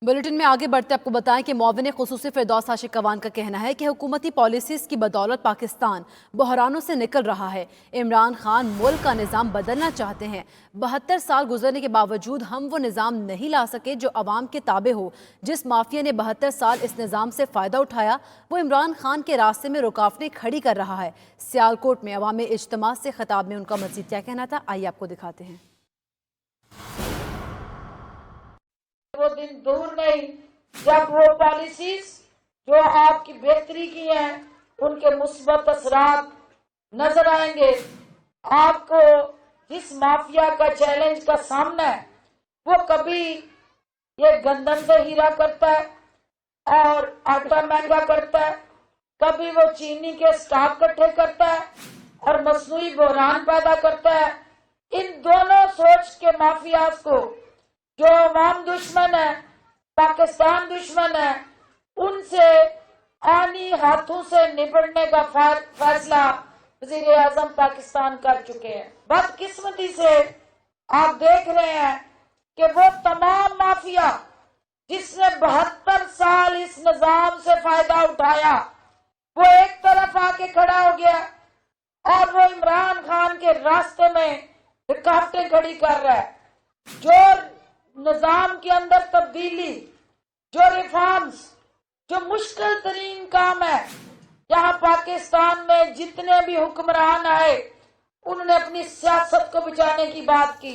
Bulletin में आगे बढ़ते आपको बताएं कि मुआविन खुसूसी फिरदौस आशिकवान का कहना है कि हुकूमती पॉलिसीज़ की बदौलत पाकिस्तान बहरानों से निकल रहा है। इमरान खान मुल्क का निज़ाम बदलना चाहते हैं। 72 साल गुजरने के बावजूद हम वो निज़ाम नहीं ला सके जो अवाम के ताबे हो। जिस माफिया ने 72 साल इस निज़ाम से फ़ायदा उठाया वो इमरान खान के रास्ते में रुकावटें खड़ी कर रहा है। सियालकोट में अवामी इज्तिमा से खिताब में उनका मज़ीद क्या कहना था, आइए आपको दिखाते हैं। वो दिन दूर नहीं जब वो पॉलिसीज जो आपकी बेहतरी की हैं उनके मुस्बत असरात नजर आएंगे। आपको जिस माफिया का चैलेंज का सामना है वो कभी ये गंदम से हीरा करता है और आटा महंगा करता है, कभी वो चीनी के स्टॉक इकट्ठे करता है और मसनूई बहरान पैदा करता है। इन दोनों सोच के माफियाज को जो अवाम दुश्मन है, पाकिस्तान दुश्मन है, उनसे आनी हाथों से निपटने का फैसला वज़ीर आज़म पाकिस्तान कर चुके हैं। बदकिस्मती से आप देख रहे हैं कि वो तमाम माफिया जिसने 72 साल इस निजाम से फायदा उठाया वो एक तरफ आके खड़ा हो गया और वो इमरान खान के रास्ते में रुकावटें खड़ी कर रहा है। जो निजाम के अंदर तब्दीली, जो रिफॉर्म्स, जो मुश्किल तरीन काम है, यहाँ पाकिस्तान में जितने भी हुक्मरान आए उन्होंने अपनी सियासत को बचाने की बात की।